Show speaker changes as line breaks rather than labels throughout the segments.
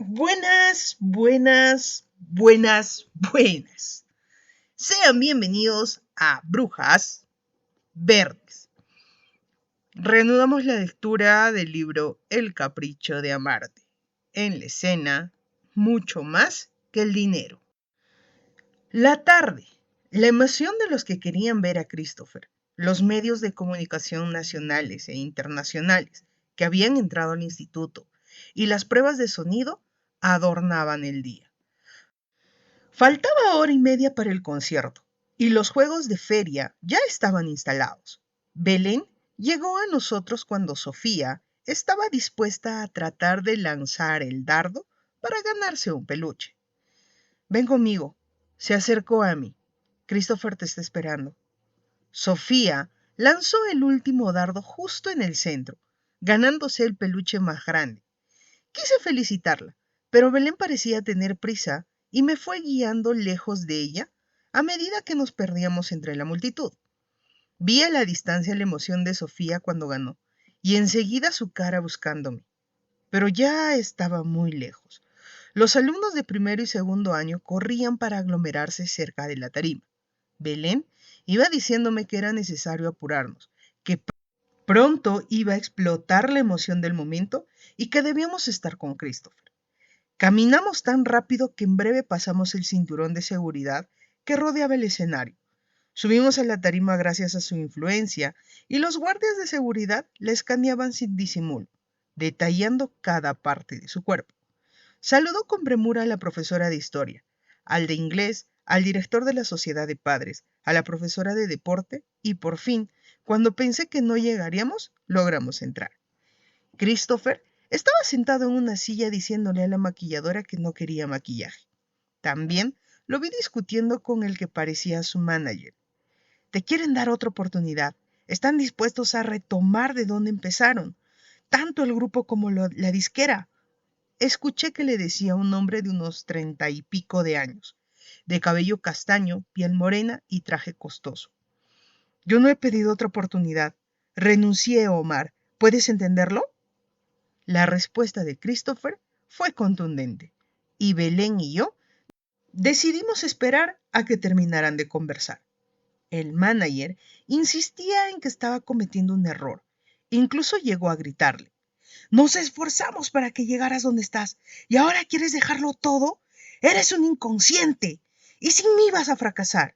Buenas, buenas, buenas, buenas. Sean bienvenidos a Brujas Verdes. Reanudamos la lectura del libro El capricho de amarte. En la escena, mucho más que el dinero. La tarde. La emoción de los que querían ver a Christopher, los medios de comunicación nacionales e internacionales que habían entrado al instituto y las pruebas de sonido adornaban el día. Faltaba hora y media para el concierto, y los juegos de feria ya estaban instalados. Belén llegó a nosotros cuando Sofía estaba dispuesta a tratar de lanzar el dardo para ganarse un peluche. Ven conmigo. Se acercó a mí. Christopher te está esperando. Sofía lanzó el último dardo justo en el centro, ganándose el peluche más grande. Quise felicitarla, pero Belén parecía tener prisa y me fue guiando lejos de ella a medida que nos perdíamos entre la multitud. Vi a la distancia la emoción de Sofía cuando ganó, y enseguida su cara buscándome. Pero ya estaba muy lejos. Los alumnos de primero y segundo año corrían para aglomerarse cerca de la tarima. Belén iba diciéndome que era necesario apurarnos, que pronto iba a explotar la emoción del momento y que debíamos estar con Christopher. Caminamos tan rápido que en breve pasamos el cinturón de seguridad que rodeaba el escenario. Subimos a la tarima gracias a su influencia y los guardias de seguridad la escaneaban sin disimulo, detallando cada parte de su cuerpo. Saludó con premura a la profesora de historia, al de inglés, al director de la sociedad de padres, a la profesora de deporte y por fin, cuando pensé que no llegaríamos, logramos entrar. Christopher estaba sentado en una silla diciéndole a la maquilladora que no quería maquillaje. También lo vi discutiendo con el que parecía su manager. Te quieren dar otra oportunidad. Están dispuestos a retomar de donde empezaron, tanto el grupo como la disquera. Escuché que le decía un hombre de unos 30 y pico de años, de cabello castaño, piel morena y traje costoso. Yo no he pedido otra oportunidad. Renuncié, Omar. ¿Puedes entenderlo? La respuesta de Christopher fue contundente, y Belén y yo decidimos esperar a que terminaran de conversar. El manager insistía en que estaba cometiendo un error. Incluso llegó a gritarle. Nos esforzamos para que llegaras donde estás y ahora quieres dejarlo todo. Eres un inconsciente y sin mí vas a fracasar.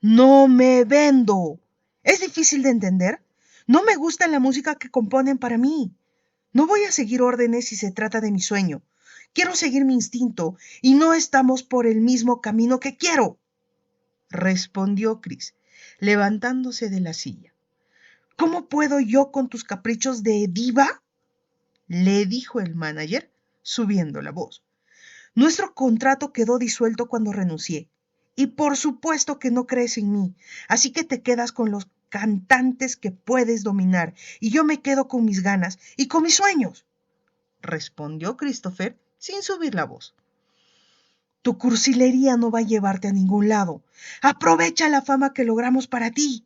No me vendo. ¿Es difícil de entender? No me gusta la música que componen para mí. No voy a seguir órdenes si se trata de mi sueño. Quiero seguir mi instinto y no estamos por el mismo camino que quiero, respondió Chris, levantándose de la silla. ¿Cómo puedo yo con tus caprichos de diva? Le dijo el manager, subiendo la voz. Nuestro contrato quedó disuelto cuando renuncié. Y por supuesto que no crees en mí, así que te quedas con los cantantes que puedes dominar y yo me quedo con mis ganas y con mis sueños, respondió Christopher sin subir la voz. Tu cursilería no va a llevarte a ningún lado. Aprovecha la fama que logramos para ti,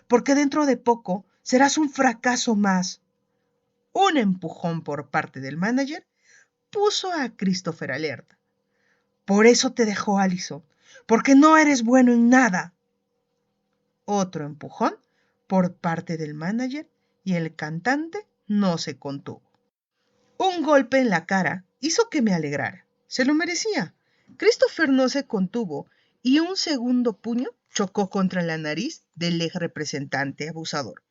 porque dentro de poco serás un fracaso más. Un empujón por parte del manager puso a Christopher alerta. Por eso te dejó Allison, porque no eres bueno en nada. Otro empujón por parte del manager y el cantante no se contuvo. Un golpe en la cara hizo que me alegrara. Se lo merecía. Christopher no se contuvo y un segundo puño chocó contra la nariz del ex representante abusador.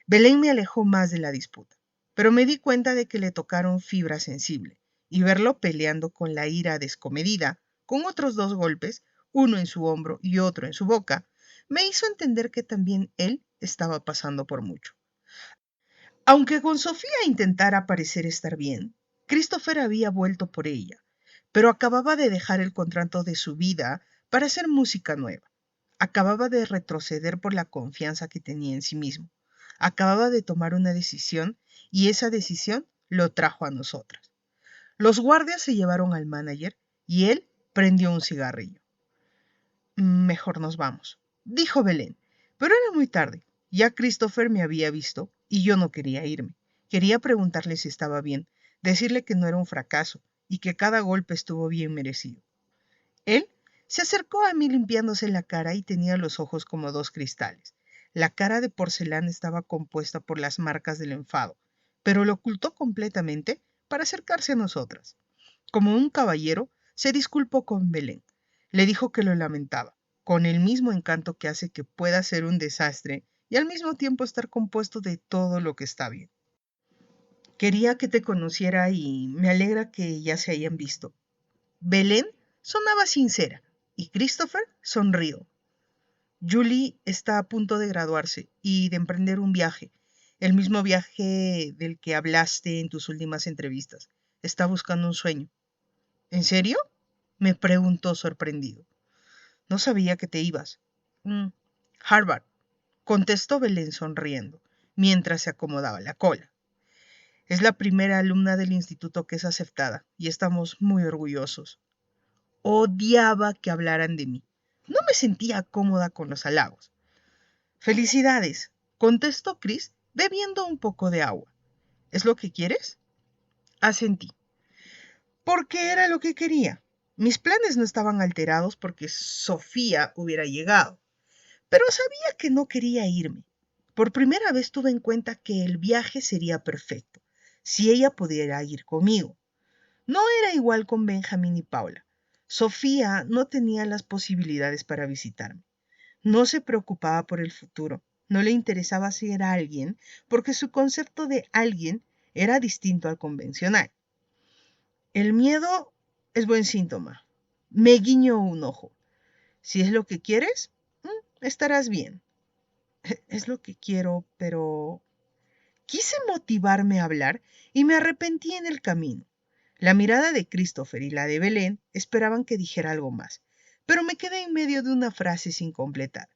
Belén me alejó más de la disputa, pero me di cuenta de que le tocaron fibra sensible y verlo peleando con la ira descomedida, con otros dos golpes, uno en su hombro y otro en su boca, me hizo entender que también él estaba pasando por mucho. Aunque con Sofía intentara parecer estar bien, Christopher había vuelto por ella, pero acababa de dejar el contrato de su vida para hacer música nueva. Acababa de retroceder por la confianza que tenía en sí mismo. Acababa de tomar una decisión y esa decisión lo trajo a nosotras. Los guardias se llevaron al manager y él prendió un cigarrillo. Mejor nos vamos, dijo Belén, pero era muy tarde. Ya Christopher me había visto y yo no quería irme. Quería preguntarle si estaba bien, decirle que no era un fracaso y que cada golpe estuvo bien merecido. Él se acercó a mí limpiándose la cara y tenía los ojos como dos cristales. La cara de porcelana estaba compuesta por las marcas del enfado, pero lo ocultó completamente para acercarse a nosotras. Como un caballero, se disculpó con Belén. Le dijo que lo lamentaba, con el mismo encanto que hace que pueda ser un desastre y al mismo tiempo estar compuesto de todo lo que está bien. Quería que te conociera y me alegra que ya se hayan visto. Belén sonaba sincera y Christopher sonrió. Julie está a punto de graduarse y de emprender un viaje, el mismo viaje del que hablaste en tus últimas entrevistas. Está buscando un sueño. ¿En serio? Me preguntó sorprendido. No sabía que te ibas. Harvard, contestó Belén sonriendo, mientras se acomodaba la cola. Es la primera alumna del instituto que es aceptada y estamos muy orgullosos. Odiaba que hablaran de mí. No me sentía cómoda con los halagos. Felicidades, contestó Chris, bebiendo un poco de agua. ¿Es lo que quieres? Asentí. Porque era lo que quería. Mis planes no estaban alterados porque Sofía hubiera llegado, pero sabía que no quería irme. Por primera vez tuve en cuenta que el viaje sería perfecto, si ella pudiera ir conmigo. No era igual con Benjamín y Paula. Sofía no tenía las posibilidades para visitarme. No se preocupaba por el futuro. No le interesaba ser alguien porque su concepto de alguien era distinto al convencional. El miedo es buen síntoma. Me guiñó un ojo. Si es lo que quieres, estarás bien. Es lo que quiero, pero... Quise motivarme a hablar y me arrepentí en el camino. La mirada de Christopher y la de Belén esperaban que dijera algo más, pero me quedé en medio de una frase sin completar.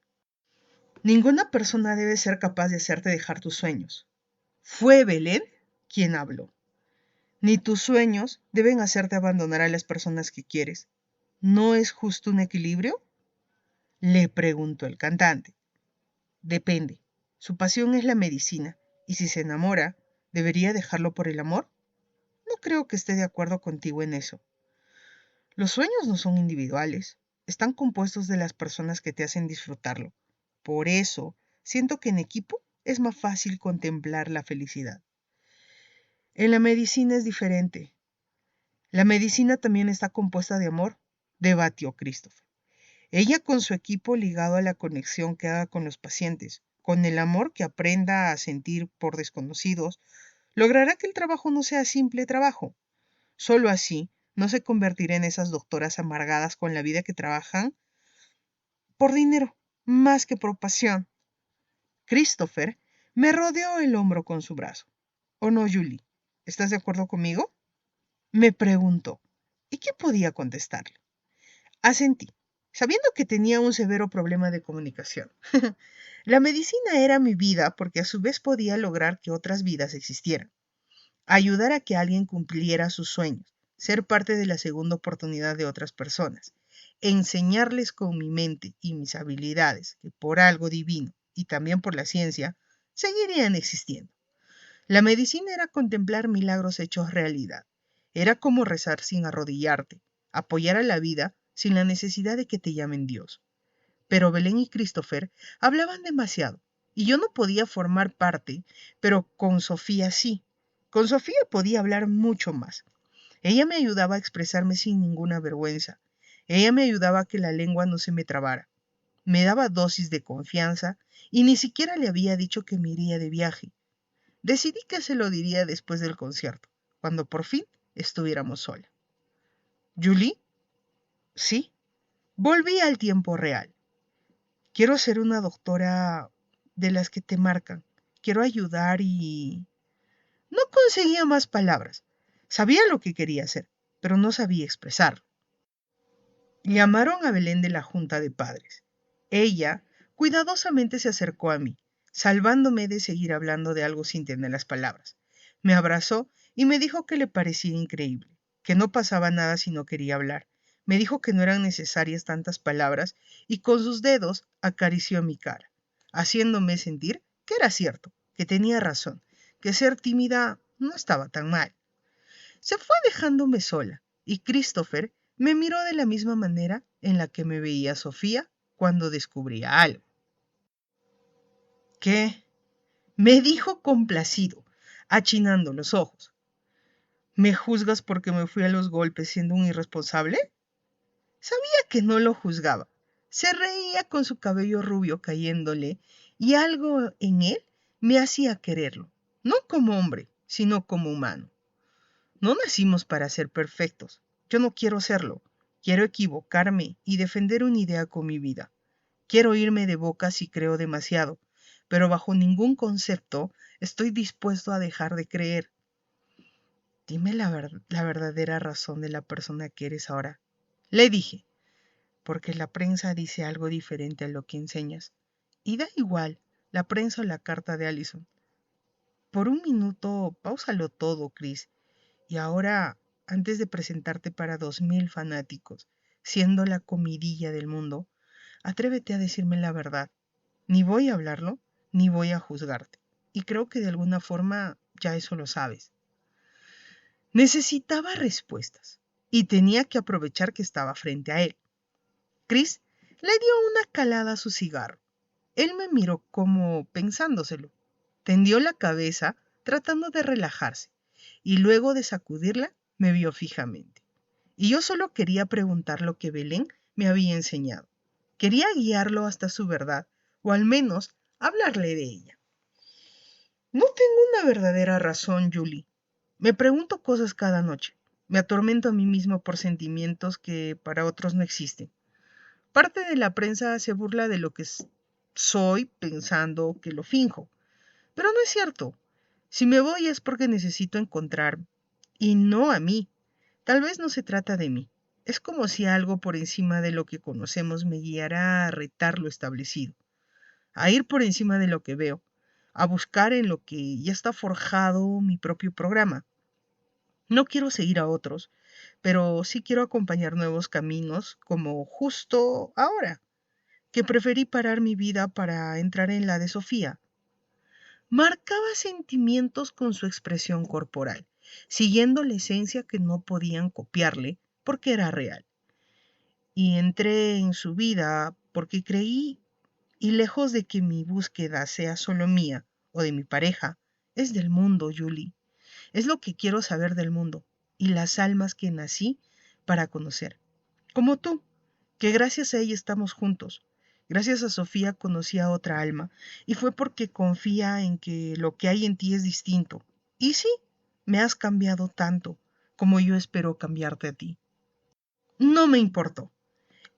Ninguna persona debe ser capaz de hacerte dejar tus sueños. Fue Belén quien habló. Ni tus sueños deben hacerte abandonar a las personas que quieres. ¿No es justo un equilibrio? Le preguntó el cantante. Depende. Su pasión es la medicina, y si se enamora, ¿debería dejarlo por el amor? No creo que esté de acuerdo contigo en eso. Los sueños no son individuales, están compuestos de las personas que te hacen disfrutarlo. Por eso, siento que en equipo es más fácil contemplar la felicidad. En la medicina es diferente. La medicina también está compuesta de amor, debatió Christopher. Ella con su equipo ligado a la conexión que haga con los pacientes, con el amor que aprenda a sentir por desconocidos, logrará que el trabajo no sea simple trabajo. Solo así no se convertirá en esas doctoras amargadas con la vida que trabajan por dinero, más que por pasión. Christopher me rodeó el hombro con su brazo. ¿O no, Julie? ¿Estás de acuerdo conmigo? Me preguntó. ¿Y qué podía contestarle? Asentí, sabiendo que tenía un severo problema de comunicación. La medicina era mi vida porque a su vez podía lograr que otras vidas existieran. Ayudar a que alguien cumpliera sus sueños, ser parte de la segunda oportunidad de otras personas, enseñarles con mi mente y mis habilidades que por algo divino y también por la ciencia seguirían existiendo. La medicina era contemplar milagros hechos realidad. Era como rezar sin arrodillarte, apoyar a la vida sin la necesidad de que te llamen Dios. Pero Belén y Christopher hablaban demasiado y yo no podía formar parte, pero con Sofía sí. Con Sofía podía hablar mucho más. Ella me ayudaba a expresarme sin ninguna vergüenza. Ella me ayudaba a que la lengua no se me trabara. Me daba dosis de confianza y ni siquiera le había dicho que me iría de viaje. Decidí que se lo diría después del concierto, cuando por fin estuviéramos solas. ¿Julie? Sí. Volví al tiempo real. Quiero ser una doctora de las que te marcan. Quiero ayudar y... No conseguía más palabras. Sabía lo que quería hacer, pero no sabía expresarlo. Llamaron a Belén de la Junta de Padres. Ella cuidadosamente se acercó a mí, salvándome de seguir hablando de algo sin tener las palabras. Me abrazó y me dijo que le parecía increíble, que no pasaba nada si no quería hablar. Me dijo que no eran necesarias tantas palabras y con sus dedos acarició mi cara, haciéndome sentir que era cierto, que tenía razón, que ser tímida no estaba tan mal. Se fue dejándome sola, y Christopher me miró de la misma manera en la que me veía Sofía cuando descubría algo. ¿Qué? Me dijo complacido, achinando los ojos. ¿Me juzgas porque me fui a los golpes siendo un irresponsable? Sabía que no lo juzgaba. Se reía con su cabello rubio cayéndole y algo en él me hacía quererlo, no como hombre, sino como humano. No nacimos para ser perfectos. Yo no quiero serlo. Quiero equivocarme y defender una idea con mi vida. Quiero irme de boca si creo demasiado, pero bajo ningún concepto estoy dispuesto a dejar de creer. Dime la verdadera razón de la persona que eres ahora. Le dije, porque la prensa dice algo diferente a lo que enseñas. Y da igual, la prensa o la carta de Allison. Por un minuto, páusalo todo, Chris. Y ahora, antes de presentarte para 2000 fanáticos, siendo la comidilla del mundo, atrévete a decirme la verdad. Ni voy a hablarlo, ni voy a juzgarte. Y creo que de alguna forma ya eso lo sabes. Necesitaba respuestas y tenía que aprovechar que estaba frente a él. Chris le dio una calada a su cigarro. Él me miró como pensándoselo. Tendió la cabeza tratando de relajarse y luego de sacudirla me vio fijamente. Y yo solo quería preguntar lo que Belén me había enseñado. Quería guiarlo hasta su verdad, o al menos hablarle de ella. No tengo una verdadera razón, Julie. Me pregunto cosas cada noche. Me atormento a mí mismo por sentimientos que para otros no existen. Parte de la prensa se burla de lo que soy pensando que lo finjo. Pero no es cierto. Si me voy es porque necesito encontrarme. Y no a mí. Tal vez no se trata de mí. Es como si algo por encima de lo que conocemos me guiara a retar lo establecido, a ir por encima de lo que veo, a buscar en lo que ya está forjado mi propio programa. No quiero seguir a otros, pero sí quiero acompañar nuevos caminos, como justo ahora, que preferí parar mi vida para entrar en la de Sofía. Marcaba sentimientos con su expresión corporal, siguiendo la esencia que no podían copiarle porque era real. Y entré en su vida porque creí, y lejos de que mi búsqueda sea solo mía o de mi pareja, es del mundo, Julie. Es lo que quiero saber del mundo y las almas que nací para conocer. Como tú, que gracias a ella estamos juntos. Gracias a Sofía conocí a otra alma y fue porque confía en que lo que hay en ti es distinto. Y sí, me has cambiado tanto como yo espero cambiarte a ti. No me importó.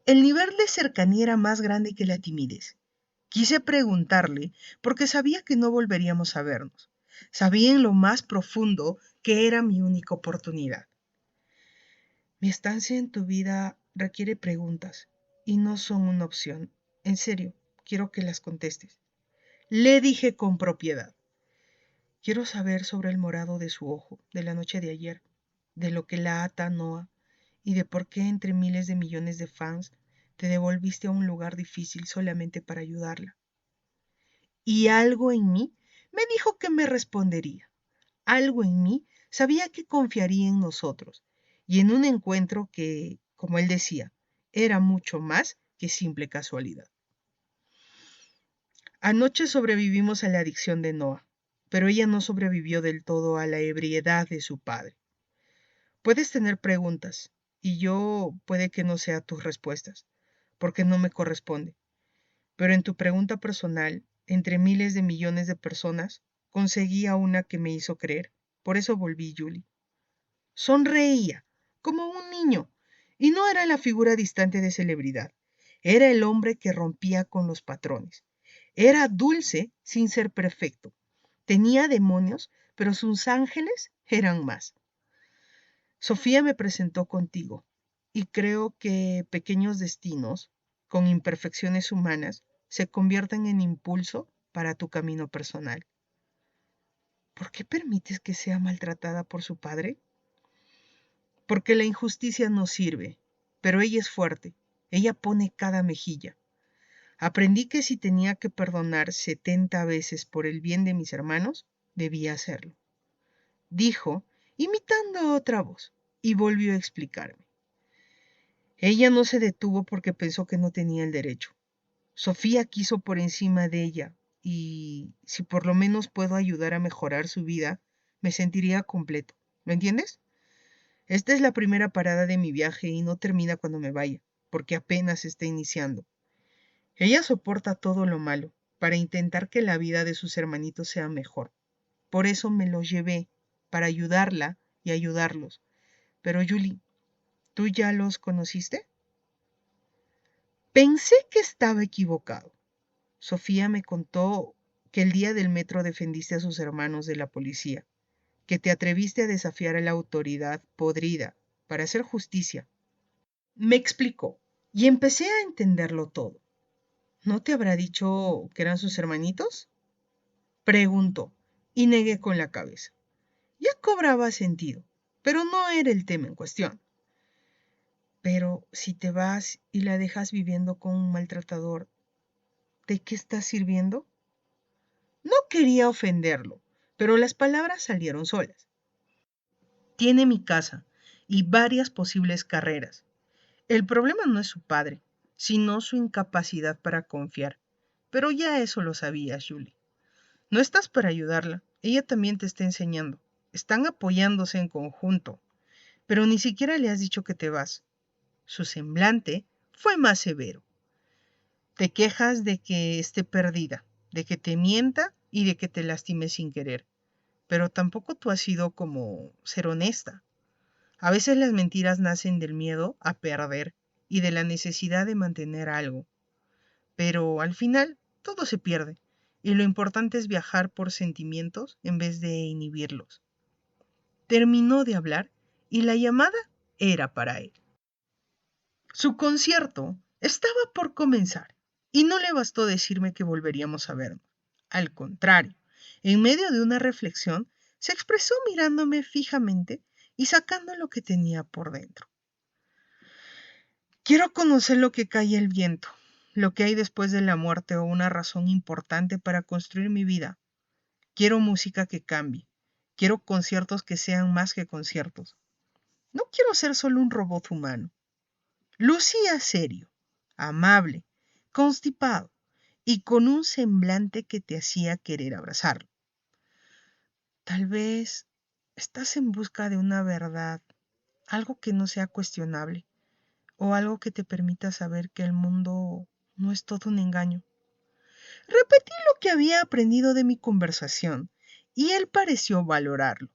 El nivel de cercanía era más grande que la timidez. Quise preguntarle porque sabía que no volveríamos a vernos. Sabía en lo más profundo que era mi única oportunidad. Mi estancia en tu vida requiere preguntas y no son una opción. En serio, quiero que las contestes. Le dije con propiedad. Quiero saber sobre el morado de su ojo, de la noche de ayer, de lo que la ata a Noah y de por qué entre miles de millones de fans te devolviste a un lugar difícil solamente para ayudarla. Y algo en mí me dijo que me respondería. Algo en mí sabía que confiaría en nosotros y en un encuentro que, como él decía, era mucho más que simple casualidad. Anoche sobrevivimos a la adicción de Noah, pero ella no sobrevivió del todo a la ebriedad de su padre. Puedes tener preguntas y yo puede que no sea tus respuestas, porque no me corresponde. Pero en tu pregunta personal, entre miles de millones de personas, conseguí a una que me hizo creer. Por eso volví, Julie. Sonreía, como un niño, y no era la figura distante de celebridad. Era el hombre que rompía con los patrones. Era dulce sin ser perfecto. Tenía demonios, pero sus ángeles eran más. Sofía me presentó contigo, y creo que pequeños destinos, con imperfecciones humanas, se convierten en impulso para tu camino personal. ¿Por qué permites que sea maltratada por su padre? Porque la injusticia no sirve, pero ella es fuerte, ella pone cada mejilla. Aprendí que si tenía que perdonar 70 veces por el bien de mis hermanos, debía hacerlo. Dijo imitando otra voz, y volvió a explicarme. Ella no se detuvo porque pensó que no tenía el derecho. Sofía quiso por encima de ella, y si por lo menos puedo ayudar a mejorar su vida, me sentiría completo. ¿Lo entiendes? Esta es la primera parada de mi viaje y no termina cuando me vaya, porque apenas está iniciando. Ella soporta todo lo malo para intentar que la vida de sus hermanitos sea mejor. Por eso me los llevé, para ayudarla y ayudarlos. Pero Julie, ¿tú ya los conociste? Pensé que estaba equivocado. Sofía me contó que el día del metro defendiste a sus hermanos de la policía, que te atreviste a desafiar a la autoridad podrida para hacer justicia. Me explicó y empecé a entenderlo todo. ¿No te habrá dicho que eran sus hermanitos? Preguntó y negué con la cabeza. Ya cobraba sentido, pero no era el tema en cuestión. Pero si te vas y la dejas viviendo con un maltratador, ¿de qué estás sirviendo? No quería ofenderlo, pero las palabras salieron solas. Tiene mi casa y varias posibles carreras. El problema no es su padre, sino su incapacidad para confiar. Pero ya eso lo sabías, Julie. No estás para ayudarla, ella también te está enseñando. Están apoyándose en conjunto, pero ni siquiera le has dicho que te vas. Su semblante fue más severo. Te quejas de que esté perdida, de que te mienta y de que te lastime sin querer. Pero tampoco tú has sido como ser honesta. A veces las mentiras nacen del miedo a perder y de la necesidad de mantener algo. Pero al final todo se pierde y lo importante es viajar por sentimientos en vez de inhibirlos. Terminó de hablar y la llamada era para él. Su concierto estaba por comenzar y no le bastó decirme que volveríamos a vernos. Al contrario, en medio de una reflexión, se expresó mirándome fijamente y sacando lo que tenía por dentro. Quiero conocer lo que calla el viento, lo que hay después de la muerte o una razón importante para construir mi vida. Quiero música que cambie. Quiero conciertos que sean más que conciertos. No quiero ser solo un robot humano. Lucía serio, amable, constipado y con un semblante que te hacía querer abrazarlo. Tal vez estás en busca de una verdad, algo que no sea cuestionable o algo que te permita saber que el mundo no es todo un engaño. Repetí lo que había aprendido de mi conversación y él pareció valorarlo,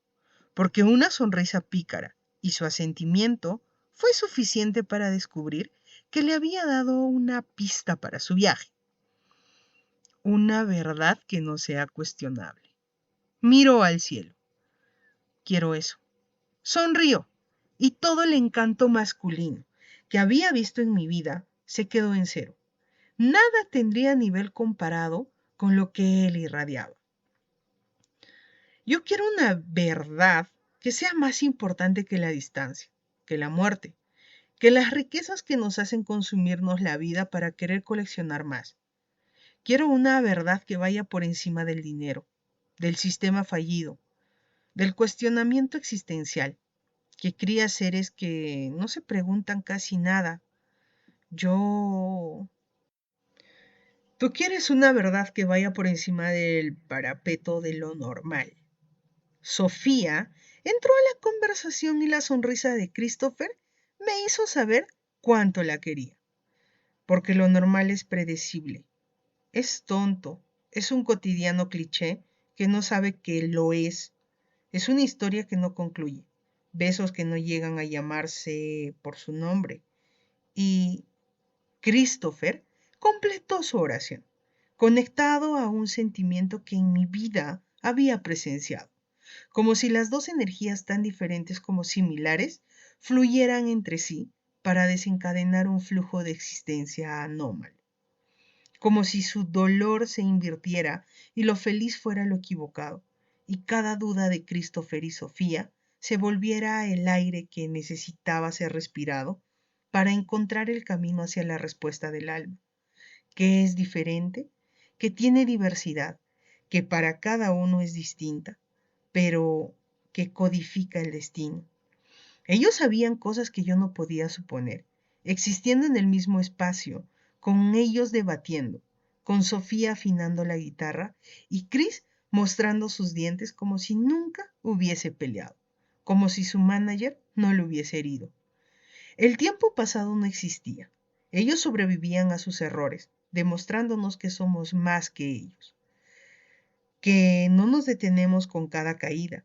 porque una sonrisa pícara y su asentimiento fue suficiente para descubrir que le había dado una pista para su viaje, una verdad que no sea cuestionable. Miró al cielo. Quiero eso. Sonrió, y todo el encanto masculino que había visto en mi vida se quedó en cero. Nada tendría nivel comparado con lo que él irradiaba. Yo quiero una verdad que sea más importante que la distancia, que la muerte, que las riquezas que nos hacen consumirnos la vida para querer coleccionar más. Quiero una verdad que vaya por encima del dinero, del sistema fallido, del cuestionamiento existencial, que cría seres que no se preguntan casi nada. Yo... Tú quieres una verdad que vaya por encima del parapeto de lo normal. Sofía entró a la conversación y la sonrisa de Christopher me hizo saber cuánto la quería, porque lo normal es predecible. Es tonto, es un cotidiano cliché que no sabe que lo es. Es una historia que no concluye, besos que no llegan a llamarse por su nombre. Y Christopher completó su oración, conectado a un sentimiento que en mi vida había presenciado, como si las dos energías tan diferentes como similares fluyeran entre sí para desencadenar un flujo de existencia anómalo, como si su dolor se invirtiera y lo feliz fuera lo equivocado, y cada duda de Christopher y Sofía se volviera el aire que necesitaba ser respirado para encontrar el camino hacia la respuesta del alma, que es diferente, que tiene diversidad, que para cada uno es distinta, pero que codifica el destino. Ellos sabían cosas que yo no podía suponer, existiendo en el mismo espacio, con ellos debatiendo, con Sofía afinando la guitarra y Chris mostrando sus dientes como si nunca hubiese peleado, como si su manager no lo hubiese herido. El tiempo pasado no existía. Ellos sobrevivían a sus errores, demostrándonos que somos más que ellos, que no nos detenemos con cada caída,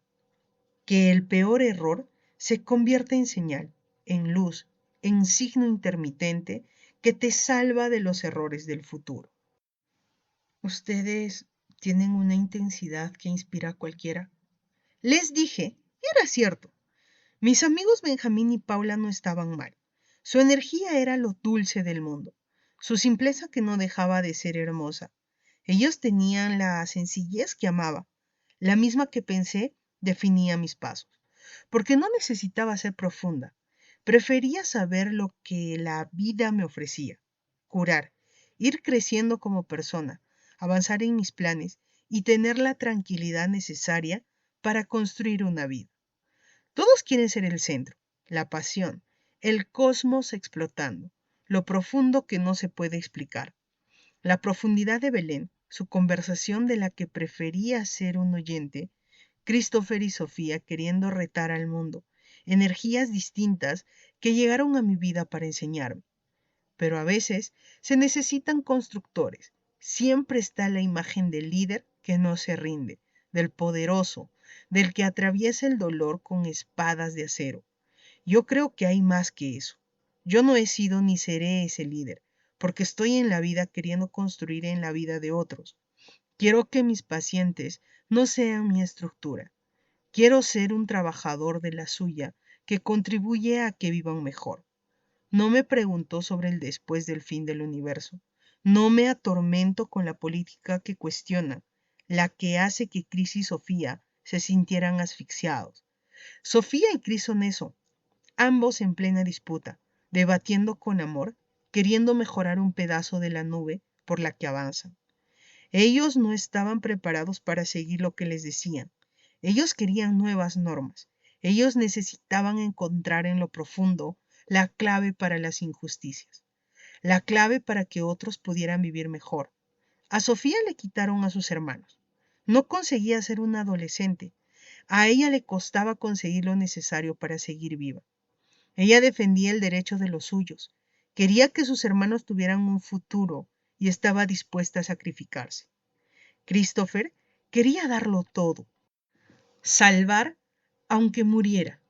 que el peor error se convierte en señal, en luz, en signo intermitente que te salva de los errores del futuro. Ustedes tienen una intensidad que inspira a cualquiera. Les dije, y era cierto, mis amigos Benjamín y Paula no estaban mal. Su energía era lo dulce del mundo, su simpleza que no dejaba de ser hermosa. Ellos tenían la sencillez que amaba, la misma que pensé definía mis pasos, porque no necesitaba ser profunda. Prefería saber lo que la vida me ofrecía, curar, ir creciendo como persona, avanzar en mis planes y tener la tranquilidad necesaria para construir una vida. Todos quieren ser el centro, la pasión, el cosmos explotando, lo profundo que no se puede explicar. La profundidad de Belén, su conversación de la que prefería ser un oyente, Christopher y Sofía queriendo retar al mundo, energías distintas que llegaron a mi vida para enseñarme. Pero a veces se necesitan constructores. Siempre está la imagen del líder que no se rinde, del poderoso, del que atraviesa el dolor con espadas de acero. Yo creo que hay más que eso. Yo no he sido ni seré ese líder, porque estoy en la vida queriendo construir en la vida de otros. Quiero que mis pacientes no sean mi estructura. Quiero ser un trabajador de la suya que contribuye a que vivan mejor. No me preguntó sobre el después del fin del universo. No me atormento con la política que cuestiona, la que hace que Cris y Sofía se sintieran asfixiados. Sofía y Cris son eso, ambos en plena disputa, debatiendo con amor, queriendo mejorar un pedazo de la nube por la que avanzan. Ellos no estaban preparados para seguir lo que les decían. Ellos querían nuevas normas. Ellos necesitaban encontrar en lo profundo la clave para las injusticias, la clave para que otros pudieran vivir mejor. A Sofía le quitaron a sus hermanos. No conseguía ser una adolescente. A ella le costaba conseguir lo necesario para seguir viva. Ella defendía el derecho de los suyos. Quería que sus hermanos tuvieran un futuro y estaba dispuesta a sacrificarse. Christopher quería darlo todo, salvar aunque muriera,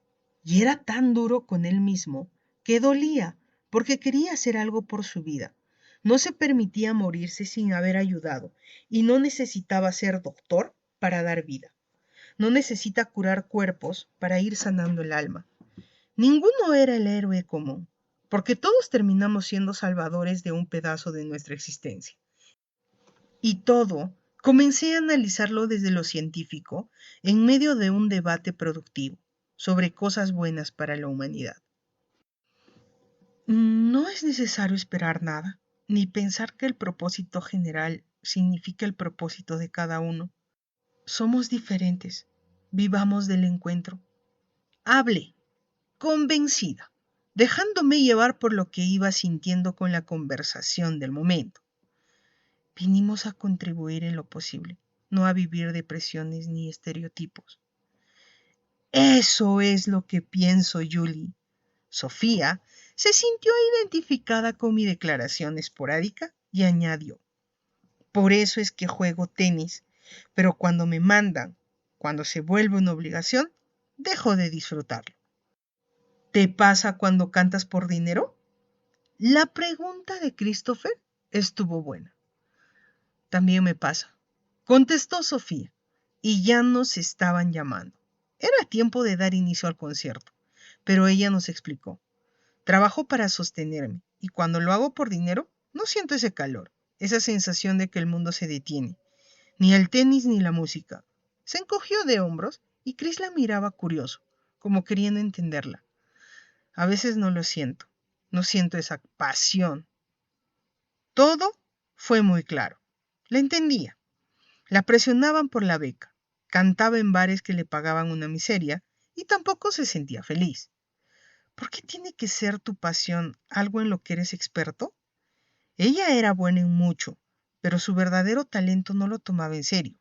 y era tan duro con él mismo que dolía porque quería hacer algo por su vida. No se permitía morirse sin haber ayudado y no necesitaba ser doctor para dar vida. No necesita curar cuerpos para ir sanando el alma. Ninguno era el héroe común, porque todos terminamos siendo salvadores de un pedazo de nuestra existencia. Y todo, comencé a analizarlo desde lo científico, en medio de un debate productivo sobre cosas buenas para la humanidad. No es necesario esperar nada, ni pensar que el propósito general significa el propósito de cada uno. Somos diferentes. Vivamos del encuentro. Hable, convencida, dejándome llevar por lo que iba sintiendo con la conversación del momento. Vinimos a contribuir en lo posible, no a vivir de presiones ni estereotipos. Eso es lo que pienso, Julie. Sofía se sintió identificada con mi declaración esporádica y añadió, por eso es que juego tenis, pero cuando me mandan, cuando se vuelve una obligación, dejo de disfrutarlo. ¿Te pasa cuando cantas por dinero? La pregunta de Christopher estuvo buena. También me pasa, contestó Sofía, y ya nos estaban llamando. Era tiempo de dar inicio al concierto, pero ella nos explicó. Trabajo para sostenerme, y cuando lo hago por dinero, no siento ese calor, esa sensación de que el mundo se detiene, ni el tenis ni la música. Se encogió de hombros y Chris la miraba curioso, como queriendo entenderla. A veces no lo siento, no siento esa pasión. Todo fue muy claro. La entendía. La presionaban por la beca. cantaba en bares que le pagaban una miseria y tampoco se sentía feliz. ¿Por qué tiene que ser tu pasión algo en lo que eres experto? Ella era buena en mucho, pero su verdadero talento no lo tomaba en serio.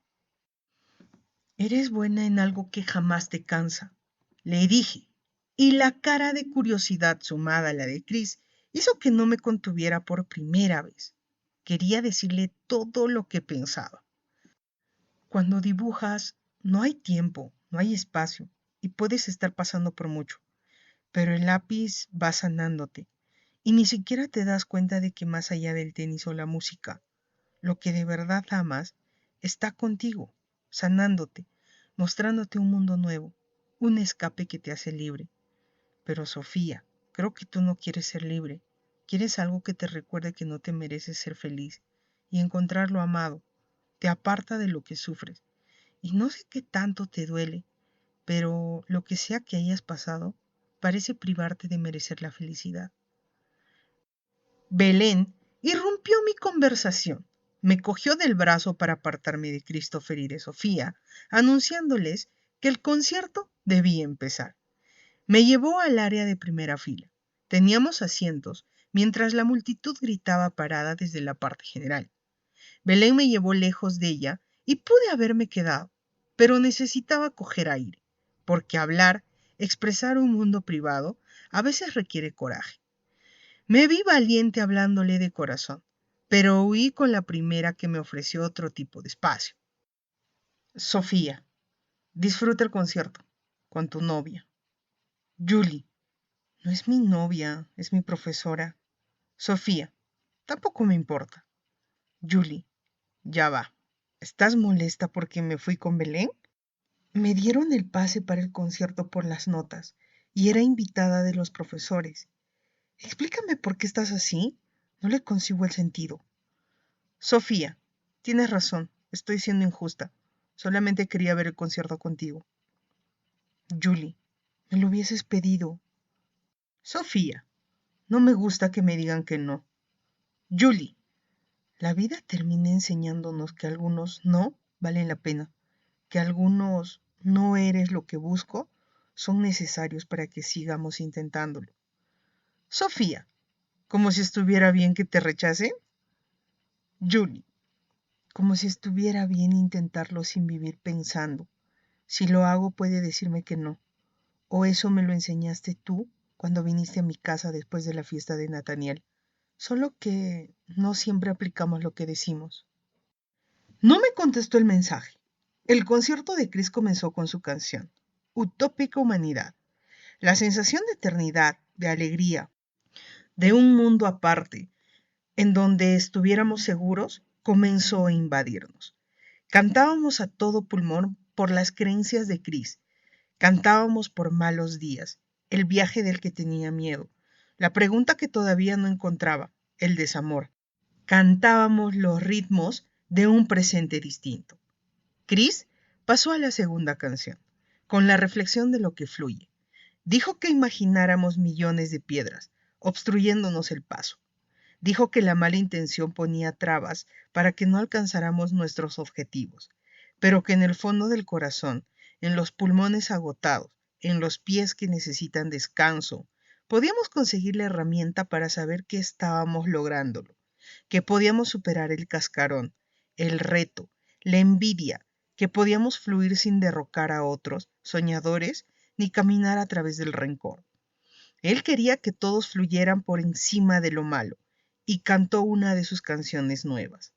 Eres buena en algo que jamás te cansa, le dije, y la cara de curiosidad sumada a la de Chris hizo que no me contuviera por primera vez. Quería decirle todo lo que pensaba. Cuando dibujas, no hay tiempo, no hay espacio, y puedes estar pasando por mucho, pero el lápiz va sanándote, y ni siquiera te das cuenta de que más allá del tenis o la música, lo que de verdad amas está contigo, sanándote, mostrándote un mundo nuevo, un escape que te hace libre. Pero Sofía, creo que tú no quieres ser libre. Quieres algo que te recuerde que no te mereces ser feliz. Y encontrarlo amado te aparta de lo que sufres. Y no sé qué tanto te duele, pero lo que sea que hayas pasado, parece privarte de merecer la felicidad. Belén irrumpió mi conversación. Me cogió del brazo para apartarme de Christopher y de Sofía, anunciándoles que el concierto debía empezar. Me llevó al área de primera fila. Teníamos asientos, mientras la multitud gritaba parada desde la parte general. Belén me llevó lejos de ella y pude haberme quedado, pero necesitaba coger aire, porque hablar, expresar un mundo privado, a veces requiere coraje. Me vi valiente hablándole de corazón, pero huí con la primera que me ofreció otro tipo de espacio. Sofía, disfruta el concierto con tu novia. Julie, no es mi novia, es mi profesora. Sofía, tampoco me importa. Julie, ya va. ¿Estás molesta porque me fui con Belén? Me dieron el pase para el concierto por las notas y era invitada de los profesores. Explícame por qué estás así. No le consigo el sentido. Sofía, tienes razón, estoy siendo injusta. Solamente quería ver el concierto contigo. Julie, me lo hubieses pedido. Sofía, no me gusta que me digan que no. Julie, la vida termina enseñándonos que algunos no valen la pena, que algunos no eres lo que busco, son necesarios para que sigamos intentándolo. Sofía, como si estuviera bien que te rechacen. Julie, como si estuviera bien intentarlo sin vivir pensando. Si lo hago puede decirme que no. O eso me lo enseñaste tú cuando viniste a mi casa después de la fiesta de Nathaniel. Solo que no siempre aplicamos lo que decimos. No me contestó el mensaje. El concierto de Chris comenzó con su canción, Utópica Humanidad. La sensación de eternidad, de alegría, de un mundo aparte, en donde estuviéramos seguros, comenzó a invadirnos. Cantábamos a todo pulmón por las creencias de Chris. Cantábamos por malos días, el viaje del que tenía miedo, la pregunta que todavía no encontraba, el desamor. Cantábamos los ritmos de un presente distinto. Chris pasó a la segunda canción, con la reflexión de lo que fluye. Dijo que imagináramos millones de piedras, obstruyéndonos el paso. Dijo que la mala intención ponía trabas para que no alcanzáramos nuestros objetivos, pero que en el fondo del corazón, en los pulmones agotados, en los pies que necesitan descanso, podíamos conseguir la herramienta para saber que estábamos lográndolo, que podíamos superar el cascarón, el reto, la envidia, que podíamos fluir sin derrocar a otros, soñadores, ni caminar a través del rencor. Él quería que todos fluyeran por encima de lo malo y cantó una de sus canciones nuevas.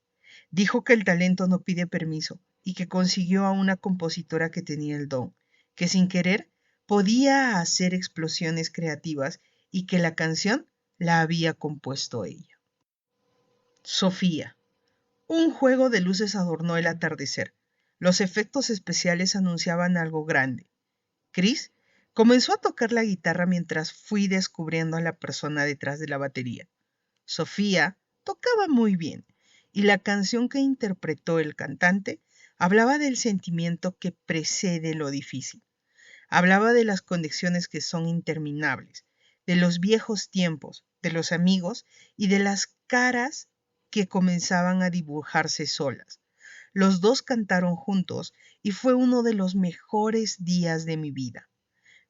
Dijo que el talento no pide permiso y que consiguió a una compositora que tenía el don, que sin querer podía hacer explosiones creativas y que la canción la había compuesto ella. Sofía. Un juego de luces adornó el atardecer. Los efectos especiales anunciaban algo grande. Chris comenzó a tocar la guitarra mientras fui descubriendo a la persona detrás de la batería. Sofía tocaba muy bien y la canción que interpretó el cantante hablaba del sentimiento que precede lo difícil. Hablaba de las conexiones que son interminables, de los viejos tiempos, de los amigos y de las caras que comenzaban a dibujarse solas. Los dos cantaron juntos y fue uno de los mejores días de mi vida.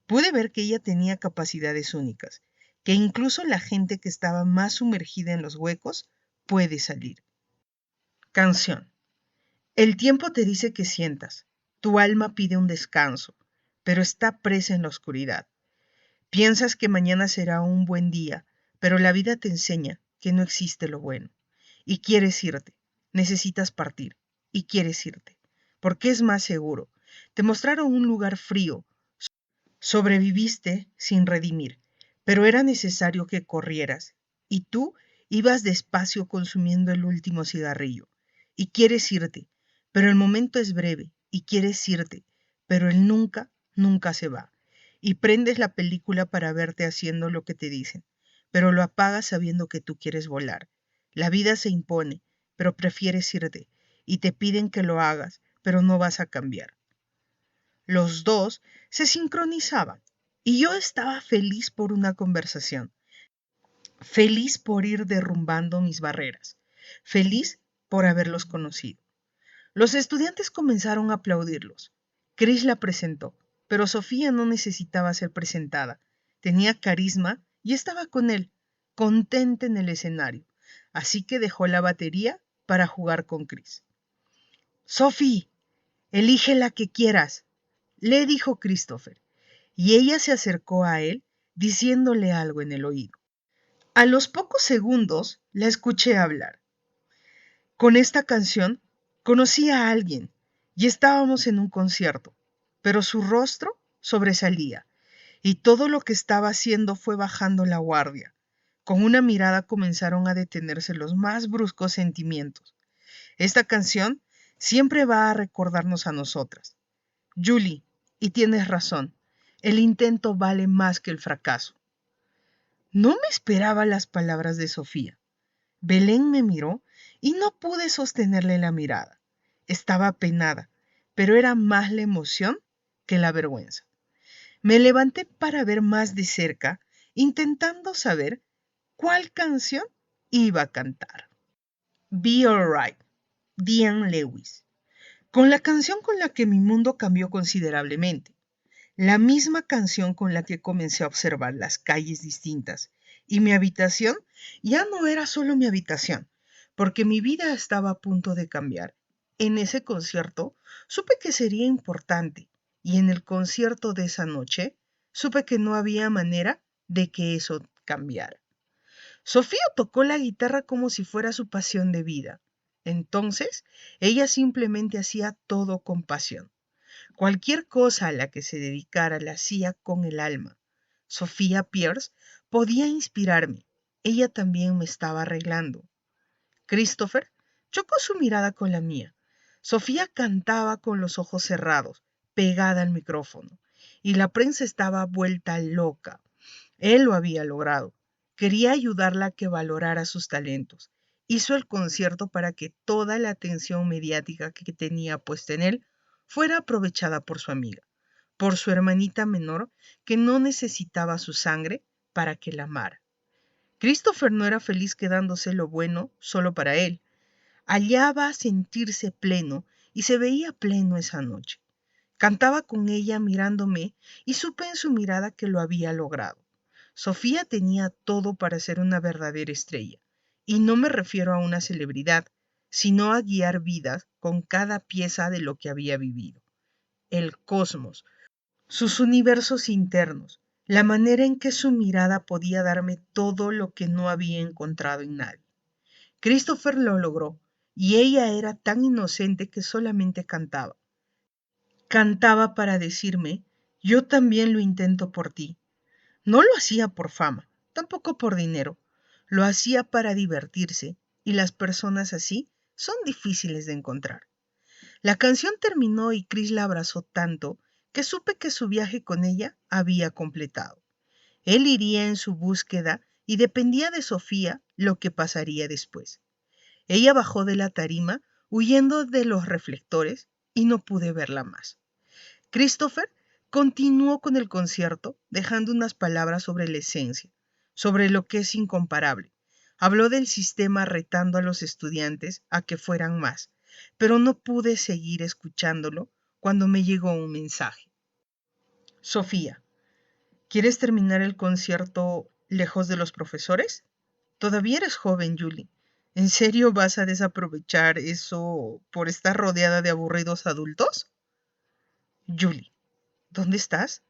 Pude ver que ella tenía capacidades únicas, que incluso la gente que estaba más sumergida en los huecos puede salir. Canción. El tiempo te dice que sientas. Tu alma pide un descanso, pero está presa en la oscuridad. Piensas que mañana será un buen día, pero la vida te enseña que no existe lo bueno. Y quieres irte, necesitas partir, y quieres irte, porque es más seguro. Te mostraron un lugar frío, sobreviviste sin redimir, pero era necesario que corrieras, y tú ibas despacio consumiendo el último cigarrillo, y quieres irte, pero el momento es breve, y quieres irte, pero él nunca, nunca se va. Y prendes la película para verte haciendo lo que te dicen, pero lo apagas sabiendo que tú quieres volar. La vida se impone, pero prefieres irte, y te piden que lo hagas, pero no vas a cambiar. Los dos se sincronizaban y yo estaba feliz por una conversación, feliz por ir derrumbando mis barreras, feliz por haberlos conocido. Los estudiantes comenzaron a aplaudirlos. Chris la presentó, pero Sofía no necesitaba ser presentada. Tenía carisma y estaba con él, contenta en el escenario. Así que dejó la batería para jugar con Chris. Sophie, elige la que quieras, le dijo Christopher, y ella se acercó a él diciéndole algo en el oído. A los pocos segundos la escuché hablar. Con esta canción conocí a alguien y estábamos en un concierto, pero su rostro sobresalía y todo lo que estaba haciendo fue bajando la guardia. Con una mirada comenzaron a detenerse los más bruscos sentimientos. Esta canción siempre va a recordarnos a nosotras. Julie, y tienes razón, el intento vale más que el fracaso. No me esperaba las palabras de Sofía. Belén me miró y no pude sostenerle la mirada. Estaba apenada, pero era más la emoción que la vergüenza. Me levanté para ver más de cerca, intentando saber cuál canción iba a cantar. Be Alright, Diane Lewis, con la canción con la que mi mundo cambió considerablemente. La misma canción con la que comencé a observar las calles distintas y mi habitación ya no era solo mi habitación, porque mi vida estaba a punto de cambiar. En ese concierto supe que sería importante y en el concierto de esa noche supe que no había manera de que eso cambiara. Sofía tocó la guitarra como si fuera su pasión de vida. Entonces, ella simplemente hacía todo con pasión. Cualquier cosa a la que se dedicara la hacía con el alma. Sofía Pierce podía inspirarme. Ella también me estaba arreglando. Christopher chocó su mirada con la mía. Sofía cantaba con los ojos cerrados, pegada al micrófono, y la prensa estaba vuelta loca. Él lo había logrado. Quería ayudarla a que valorara sus talentos. Hizo el concierto para que toda la atención mediática que tenía puesta en él fuera aprovechada por su amiga, por su hermanita menor que no necesitaba su sangre para que la amara. Christopher no era feliz quedándose lo bueno solo para él. Hallaba sentirse pleno y se veía pleno esa noche. Cantaba con ella mirándome y supe en su mirada que lo había logrado. Sofía tenía todo para ser una verdadera estrella, y no me refiero a una celebridad, sino a guiar vidas con cada pieza de lo que había vivido. El cosmos, sus universos internos, la manera en que su mirada podía darme todo lo que no había encontrado en nadie. Christopher lo logró, y ella era tan inocente que solamente cantaba. Cantaba para decirme, yo también lo intento por ti. No lo hacía por fama, tampoco por dinero. Lo hacía para divertirse, y las personas así son difíciles de encontrar. La canción terminó y Chris la abrazó tanto que supe que su viaje con ella había completado. Él iría en su búsqueda y dependía de Sofía lo que pasaría después. Ella bajó de la tarima huyendo de los reflectores y no pude verla más. Christopher continuó con el concierto, dejando unas palabras sobre la esencia, sobre lo que es incomparable. Habló del sistema retando a los estudiantes a que fueran más, pero no pude seguir escuchándolo cuando me llegó un mensaje. Sofía, ¿quieres terminar el concierto lejos de los profesores? Todavía eres joven, Julie. ¿En serio vas a desaprovechar eso por estar rodeada de aburridos adultos? Julie, ¿dónde estás?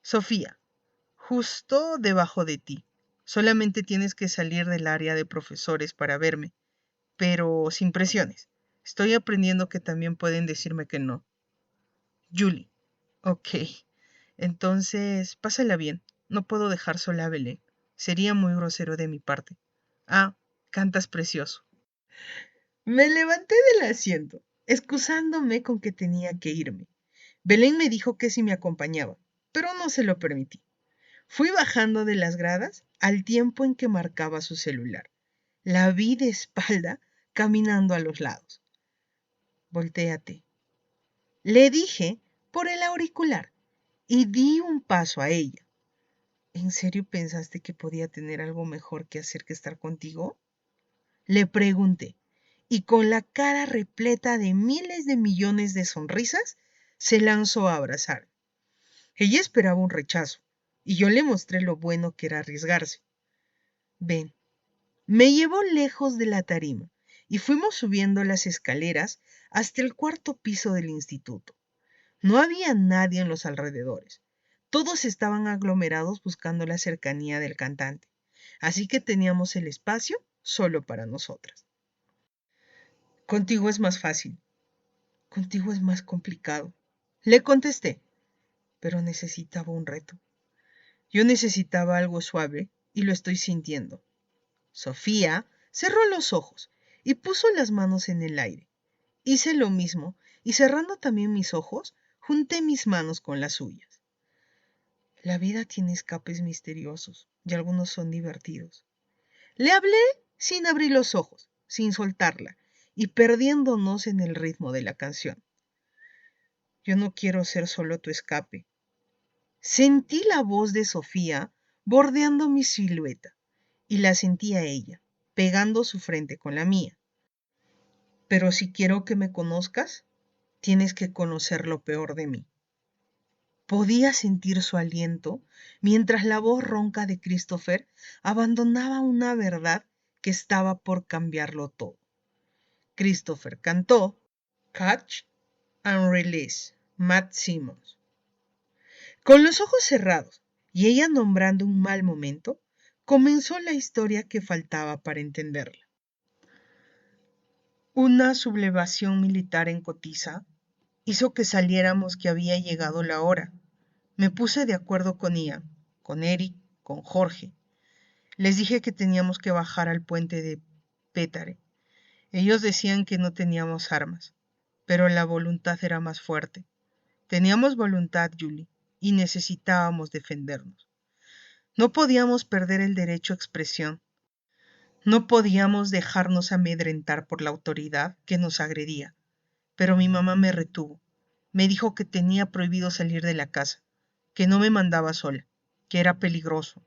Sofía, justo debajo de ti. Solamente tienes que salir del área de profesores para verme, pero sin presiones. Estoy aprendiendo que también pueden decirme que no. Julie, ok. Entonces, pásala bien. No puedo dejar sola a Belén. Sería muy grosero de mi parte. Ah, cantas precioso. Me levanté del asiento, excusándome con que tenía que irme. Belén me dijo que si me acompañaba, pero no se lo permití. Fui bajando de las gradas al tiempo en que marcaba su celular. La vi de espalda caminando a los lados. Voltéate. Le dije por el auricular y di un paso a ella. ¿En serio pensaste que podía tener algo mejor que hacer que estar contigo? Le pregunté, y con la cara repleta de miles de millones de sonrisas, se lanzó a abrazar. Ella esperaba un rechazo, y yo le mostré lo bueno que era arriesgarse. Ven, me llevó lejos de la tarima, y fuimos subiendo las escaleras hasta el cuarto piso del instituto. No había nadie en los alrededores. Todos estaban aglomerados buscando la cercanía del cantante, así que teníamos el espacio solo para nosotras. Contigo es más fácil, contigo es más complicado. Le contesté, pero necesitaba un reto. Yo necesitaba algo suave y lo estoy sintiendo. Sofía cerró los ojos y puso las manos en el aire. Hice lo mismo y cerrando también mis ojos, junté mis manos con las suyas. La vida tiene escapes misteriosos y algunos son divertidos. Le hablé sin abrir los ojos, sin soltarla y perdiéndonos en el ritmo de la canción. Yo no quiero ser solo tu escape. Sentí la voz de Sofía bordeando mi silueta y la sentí a ella, pegando su frente con la mía. Pero si quiero que me conozcas, tienes que conocer lo peor de mí. Podía sentir su aliento mientras la voz ronca de Christopher abandonaba una verdad que estaba por cambiarlo todo. Christopher cantó Catch and Release, Matt Simmons. Con los ojos cerrados y ella nombrando un mal momento, comenzó la historia que faltaba para entenderla. Una sublevación militar en Cotiza hizo que saliéramos que había llegado la hora. Me puse de acuerdo con Ian, con Eric, con Jorge. Les dije que teníamos que bajar al puente de Pétare. Ellos decían que no teníamos armas, pero la voluntad era más fuerte. Teníamos voluntad, Julie, y necesitábamos defendernos. No podíamos perder el derecho a expresión. No podíamos dejarnos amedrentar por la autoridad que nos agredía. Pero mi mamá me retuvo. Me dijo que tenía prohibido salir de la casa, que no me mandaba sola, que era peligroso,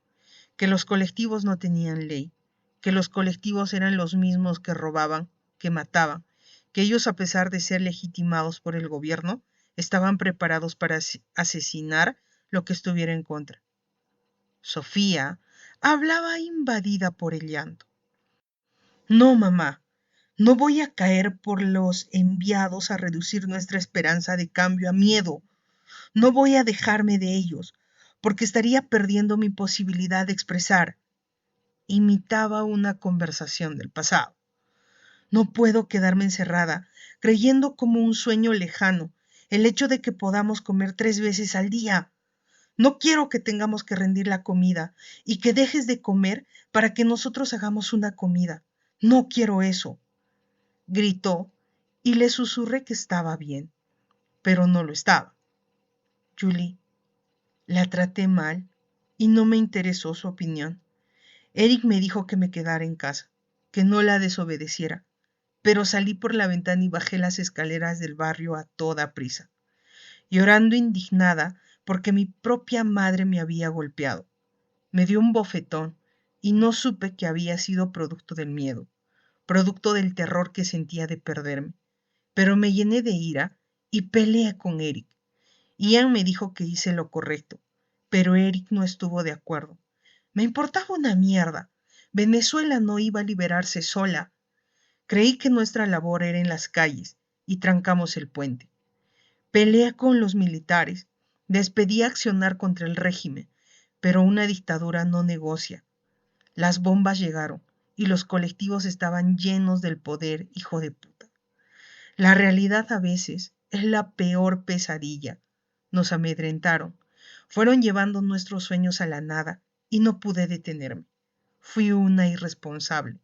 que los colectivos no tenían ley, que los colectivos eran los mismos que robaban, que mataban, que ellos, a pesar de ser legitimados por el gobierno, estaban preparados para asesinar lo que estuviera en contra. Sofía hablaba invadida por el llanto. No, mamá, no voy a caer por los enviados a reducir nuestra esperanza de cambio a miedo. No voy a dejarme de ellos, porque estaría perdiendo mi posibilidad de expresar. Imitaba una conversación del pasado. No puedo quedarme encerrada, creyendo como un sueño lejano el hecho de que podamos comer 3 veces al día. No quiero que tengamos que rendir la comida y que dejes de comer para que nosotros hagamos una comida. No quiero eso. Gritó y le susurré que estaba bien, pero no lo estaba. Julie, la traté mal y no me interesó su opinión. Eric me dijo que me quedara en casa, que no la desobedeciera, pero salí por la ventana y bajé las escaleras del barrio a toda prisa, llorando indignada porque mi propia madre me había golpeado. Me dio un bofetón y no supe que había sido producto del miedo, producto del terror que sentía de perderme, pero me llené de ira y peleé con Eric. Ian me dijo que hice lo correcto, pero Eric no estuvo de acuerdo. Me importaba una mierda. Venezuela no iba a liberarse sola. Creí que nuestra labor era en las calles y trancamos el puente. Peleé con los militares, les pedí accionar contra el régimen, pero una dictadura no negocia. Las bombas llegaron y los colectivos estaban llenos del poder, hijo de puta. La realidad a veces es la peor pesadilla. Nos amedrentaron, fueron llevando nuestros sueños a la nada y no pude detenerme. Fui una irresponsable.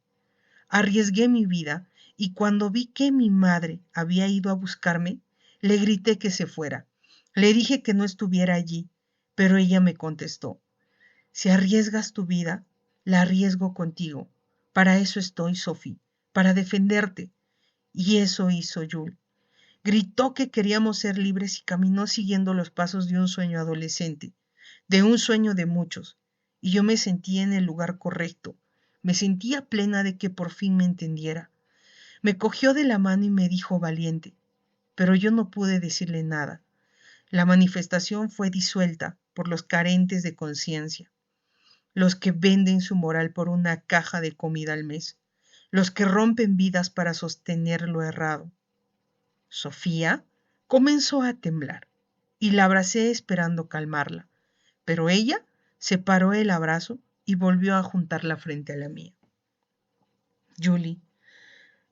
Arriesgué mi vida y cuando vi que mi madre había ido a buscarme, le grité que se fuera. Le dije que no estuviera allí, pero ella me contestó: si arriesgas tu vida, la arriesgo contigo. Para eso estoy, Sophie, para defenderte. Y eso hizo Jules. Gritó que queríamos ser libres y caminó siguiendo los pasos de un sueño adolescente, de un sueño de muchos. Y yo me sentía en el lugar correcto. Me sentía plena de que por fin me entendiera. Me cogió de la mano y me dijo valiente, pero yo no pude decirle nada. La manifestación fue disuelta por los carentes de conciencia, los que venden su moral por una caja de comida al mes, los que rompen vidas para sostener lo errado. Sofía comenzó a temblar y la abracé esperando calmarla, pero ella separó el abrazo y volvió a juntarla frente a la mía. Julie,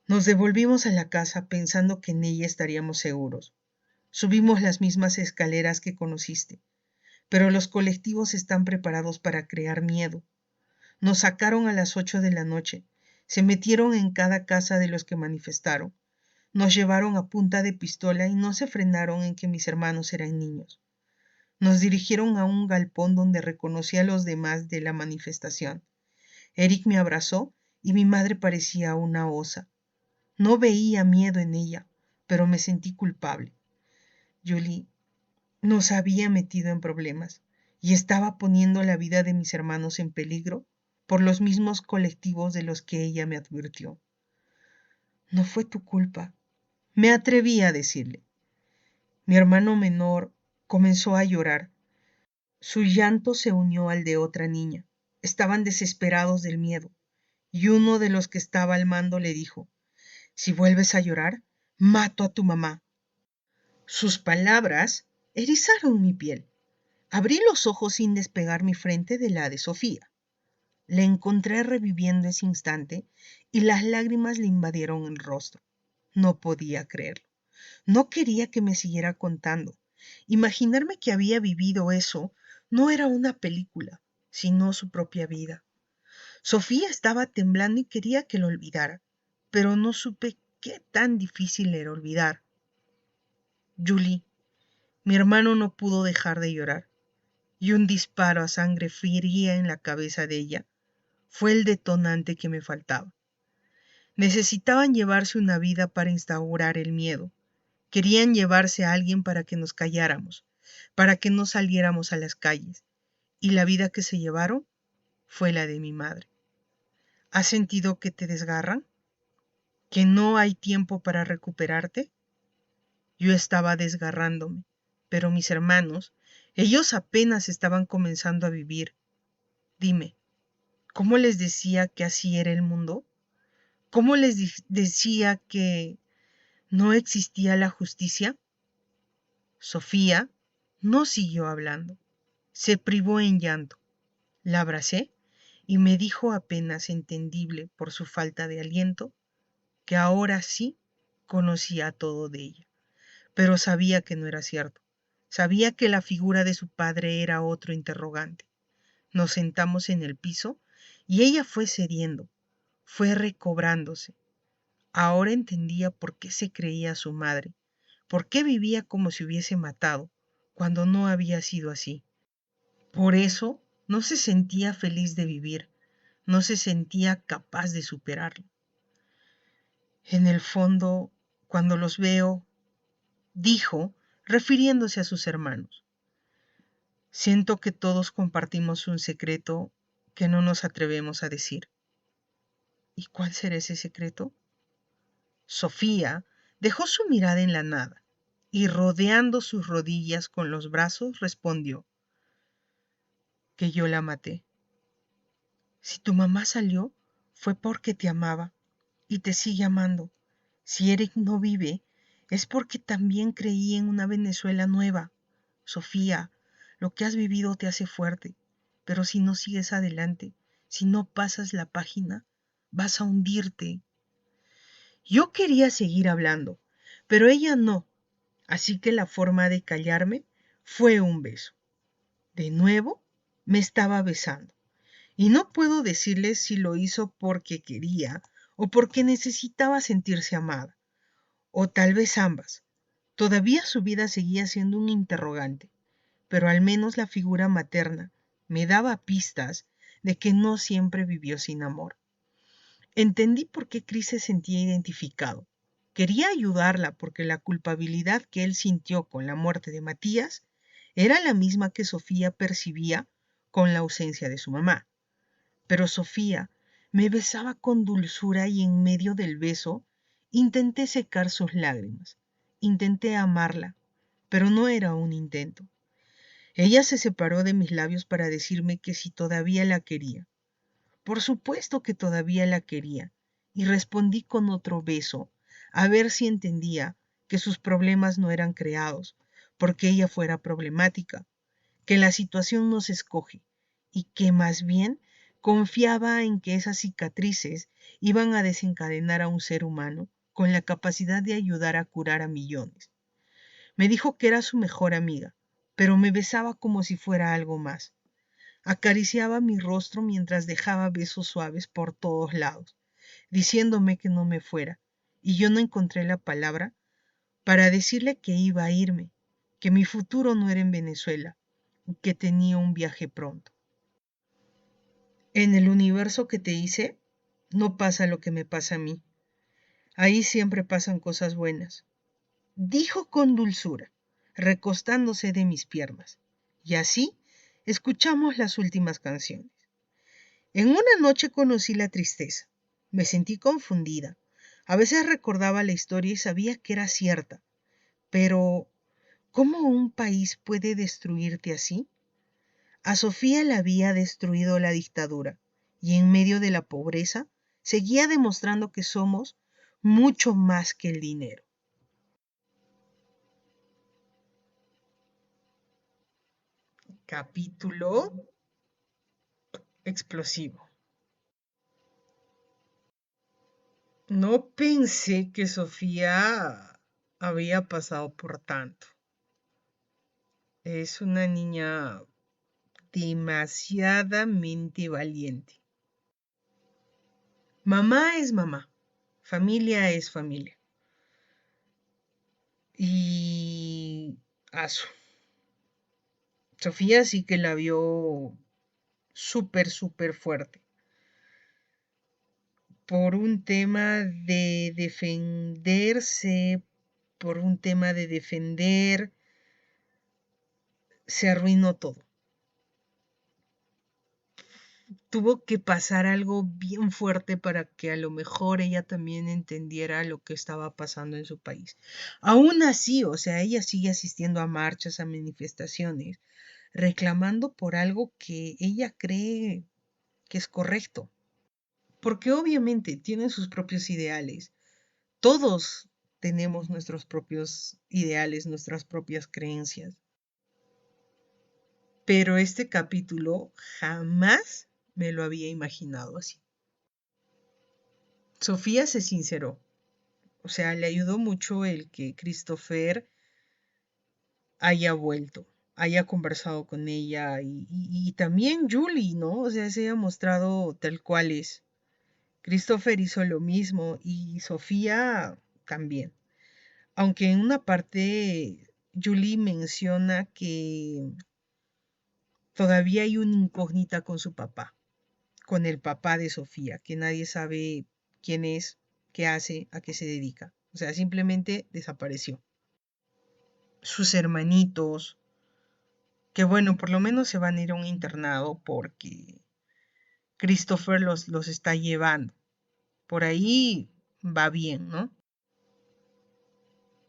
nos devolvimos a la casa pensando que en ella estaríamos seguros. Subimos las mismas escaleras que conociste, pero los colectivos están preparados para crear miedo. Nos sacaron a las 8 de la noche, se metieron en cada casa de los que manifestaron, nos llevaron a punta de pistola y no se frenaron en que mis hermanos eran niños. Nos dirigieron a un galpón donde reconocí a los demás de la manifestación. Eric me abrazó y mi madre parecía una osa. No veía miedo en ella, pero me sentí culpable. Julie nos había metido en problemas y estaba poniendo la vida de mis hermanos en peligro por los mismos colectivos de los que ella me advirtió. No fue tu culpa, me atreví a decirle. Mi hermano menor comenzó a llorar. Su llanto se unió al de otra niña. Estaban desesperados del miedo, y uno de los que estaba al mando le dijo: si vuelves a llorar, mato a tu mamá. Sus palabras erizaron mi piel. Abrí los ojos sin despegar mi frente de la de Sofía. Le encontré reviviendo ese instante y las lágrimas le invadieron el rostro. No podía creerlo. No quería que me siguiera contando. Imaginarme que había vivido eso no era una película, sino su propia vida. Sofía estaba temblando y quería que lo olvidara, pero no supe qué tan difícil era olvidar. Julie, mi hermano no pudo dejar de llorar, y un disparo a sangre fría en la cabeza de ella fue el detonante que me faltaba. Necesitaban llevarse una vida para instaurar el miedo. Querían llevarse a alguien para que nos calláramos, para que no saliéramos a las calles. Y la vida que se llevaron fue la de mi madre. ¿Has sentido que te desgarran? ¿Que no hay tiempo para recuperarte? Yo estaba desgarrándome, pero mis hermanos, ellos apenas estaban comenzando a vivir. Dime, ¿cómo les decía que así era el mundo? ¿Cómo les decía que no existía la justicia? Sofía no siguió hablando. Se privó en llanto. La abracé y me dijo apenas entendible por su falta de aliento que ahora sí conocía todo de ella, pero sabía que no era cierto. Sabía que la figura de su padre era otro interrogante. Nos sentamos en el piso y ella fue cediendo, fue recobrándose. Ahora entendía por qué se creía su madre, por qué vivía como si hubiese matado, cuando no había sido así. Por eso no se sentía feliz de vivir, no se sentía capaz de superarlo. En el fondo, cuando los veo, dijo, refiriéndose a sus hermanos, siento que todos compartimos un secreto que no nos atrevemos a decir. ¿Y cuál será ese secreto? Sofía Dejó su mirada en la nada y rodeando sus rodillas con los brazos respondió que yo la maté. Si tu mamá salió, fue porque te amaba y te sigue amando. Si Eric no vive, es porque también creí en una Venezuela nueva. Sofía, lo que has vivido te hace fuerte, pero si no sigues adelante, si no pasas la página, vas a hundirte. Yo quería seguir hablando, pero ella no, así que la forma de callarme fue un beso. De nuevo, me estaba besando. Y no puedo decirles si lo hizo porque quería o porque necesitaba sentirse amada, o tal vez ambas. Todavía su vida seguía siendo un interrogante, pero al menos la figura materna me daba pistas de que no siempre vivió sin amor. Entendí por qué Chris se sentía identificado. Quería ayudarla porque la culpabilidad que él sintió con la muerte de Matías era la misma que Sofía percibía con la ausencia de su mamá. Pero Sofía me besaba con dulzura y en medio del beso intenté secar sus lágrimas. Intenté amarla, pero no era un intento. Ella se separó de mis labios para decirme que si todavía la quería. Por supuesto que todavía la quería, y respondí con otro beso, a ver si entendía que sus problemas no eran creados porque ella fuera problemática, que la situación no se escoge y que más bien confiaba en que esas cicatrices iban a desencadenar a un ser humano con la capacidad de ayudar a curar a millones. Me dijo que era su mejor amiga, pero me besaba como si fuera algo más. Acariciaba mi rostro mientras dejaba besos suaves por todos lados, diciéndome que no me fuera, y yo no encontré la palabra para decirle que iba a irme, que mi futuro no era en Venezuela, y que tenía un viaje pronto. En el universo que te hice, no pasa lo que me pasa a mí. Ahí siempre pasan cosas buenas, dijo con dulzura, recostándose de mis piernas. Y así escuchamos las últimas canciones. En una noche conocí la tristeza. Me sentí confundida. A veces recordaba la historia y sabía que era cierta. Pero, ¿cómo un país puede destruirte así? A Sofía la había destruido la dictadura y en medio de la pobreza seguía demostrando que somos mucho más que el dinero. Capítulo explosivo. No pensé que Sofía había pasado por tanto. Es una niña demasiadamente valiente. Mamá es mamá, familia es familia. Y Asu. Sofía sí que la vio súper, súper fuerte. Por un tema de defenderse, por un tema de defender, se arruinó todo. Tuvo que pasar algo bien fuerte para que a lo mejor ella también entendiera lo que estaba pasando en su país. Aún así, o sea, ella sigue asistiendo a marchas, a manifestaciones, reclamando por algo que ella cree que es correcto. Porque obviamente tienen sus propios ideales. Todos tenemos nuestros propios ideales, nuestras propias creencias. Pero este capítulo jamás me lo había imaginado así. Sofía se sinceró. O sea, le ayudó mucho el que Christopher haya vuelto, haya conversado con ella y también Julie, ¿no? O sea, se haya mostrado tal cual es. Christopher hizo lo mismo y Sofía también. Aunque en una parte Julie menciona que todavía hay una incógnita con su papá, con el papá de Sofía, que nadie sabe quién es, qué hace, a qué se dedica. O sea, simplemente desapareció. Sus hermanitos, que bueno, por lo menos se van a ir a un internado porque Christopher los está llevando. Por ahí va bien, ¿no?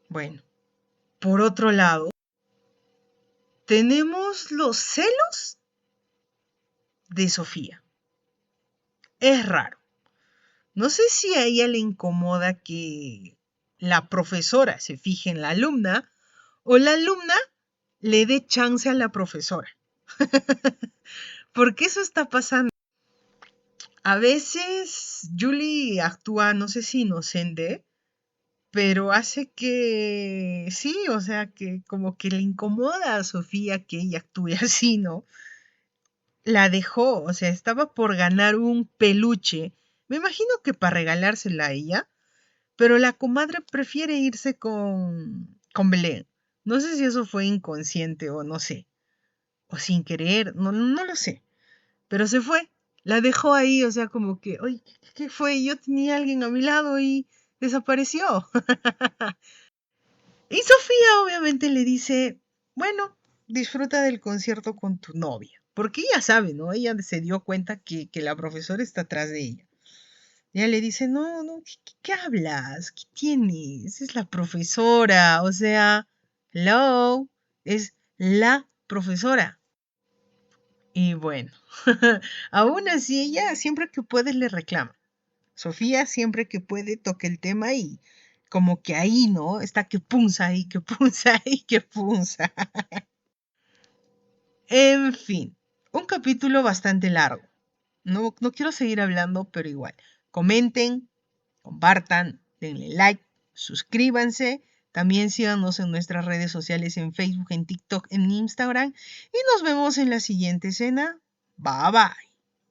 Bueno, por otro lado, tenemos los celos de Sofía. Es raro. No sé si a ella le incomoda que la profesora se fije en la alumna o la alumna le dé chance a la profesora. Porque eso está pasando. A veces Julie actúa, no sé si inocente, pero hace que sí, o sea, que como que le incomoda a Sofía que ella actúe así, ¿no? La dejó, o sea, estaba por ganar un peluche. Me imagino que para regalársela a ella, pero la comadre prefiere irse con Belén. No sé si eso fue inconsciente o no sé, o sin querer, no lo sé, pero se fue. La dejó ahí, o sea, como que, oye, ¿qué fue? Yo tenía a alguien a mi lado y desapareció. Y Sofía obviamente le dice, bueno, disfruta del concierto con tu novia, porque ella sabe, ¿no? Ella se dio cuenta que la profesora está atrás de ella. Ella le dice, no, no, ¿qué hablas? ¿Qué tienes? Es la profesora, o sea, hello, es la profesora. Y bueno, aún así ella siempre que puede le reclama. Sofía siempre que puede toca el tema y como que ahí, ¿no? Está que punza y que punza y que punza. En fin, un capítulo bastante largo. No quiero seguir hablando, pero igual. Comenten, compartan, denle like, suscríbanse. También síganos en nuestras redes sociales en Facebook, en TikTok, en Instagram. Y nos vemos en la siguiente escena. Bye bye.